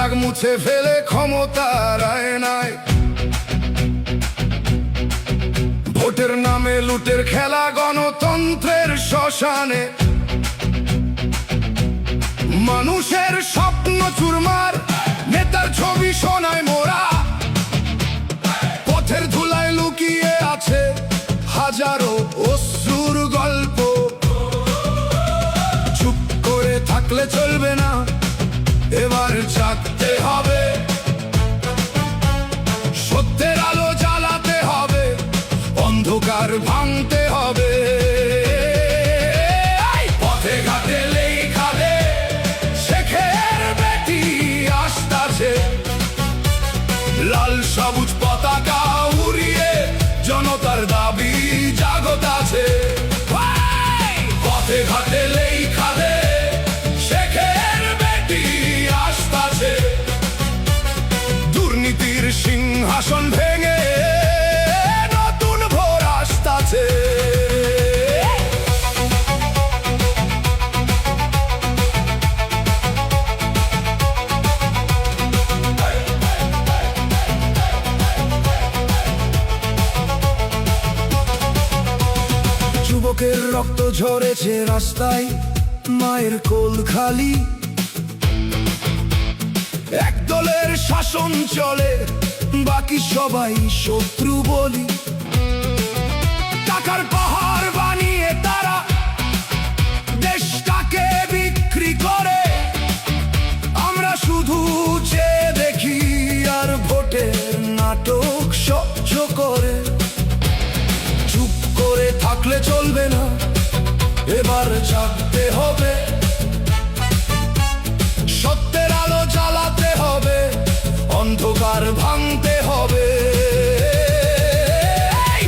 দাগ মুছে ফেলে ক্ষমতার আয়নায়। ভোটের নামে লুটের খেলা গণতন্ত্রের শ্মশানে। মানুষের স্বপ্ন চুরমার, নেতার ছবি সোনায় মোরা। পথের ধুলায় লুকিয়ে আছে হাজারো অশ্রুর গল্প। চুপ করে থাকলে চলবে না, এবার জাগতে হবে। সত্যের আলো জ্বালাতে হবে, অন্ধকার ভাঙতে হবে। পথে ঘাটে লেখা দে, শেখের বেটি আসতাছে। লাল সবুজ পতাকা উড়িয়ে জনতার দাবি জাগত আছে। পথে ঘাটে লেখা দে, শেখের বেটি আসতাছে। দুর্নীতির সিংহাসন ভেঙে নতুন ভোর আসতাছে। যুবকের রক্ত ঝরেছে রাস্তায়, মায়ের কোল খালি। একদলের শাসন চলে, বাকি সবাই শত্রু বলি। টাকার পাহাড় বানিয়ে তারা দেশটাকে বিক্রি করে। আমরা শুধু চেয়ে দেখি আর ভোটের নাটক সহ্য করে। চুপ করে থাকলে চলবে না, এবার জাগতে হবে। সত্যের আলো জ্বালাতে হবে, অন্ধকার ভাঙতে হবে।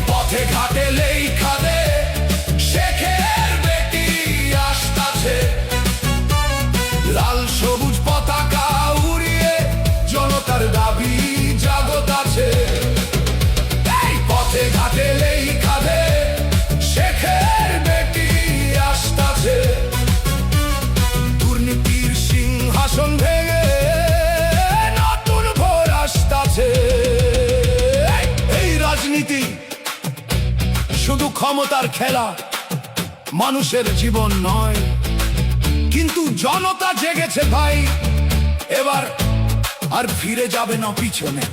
পথে ঘাটে লেখা দে, শেখের বেটি আসতাছে। লাল সবুজ পতাকা উড়িয়ে জনতার দাবি জাগত আছে। পথে ঘাটে লেখা দে, শেখের বেটি আসতাছে। দুর্নীতির সিংহাসন ভেঙে নতুন ভোর আসতাছে। এই রাজনীতি শুধু ক্ষমতার খেলা, মানুষের জীবন নয়। কিন্তু জনতা জেগেছে ভাই, এবার আর ফিরে যাবে না পিছনে।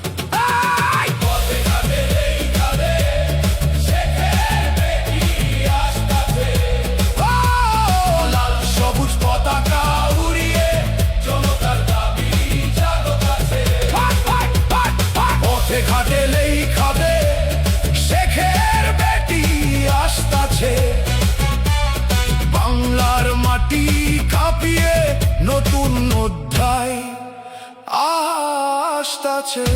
ঘাটে লেখা দে, শেখের বেটি আসতাছে। বাংলার মাটি কাঁপিয়ে নতুন অধ্যায় আসতাছে।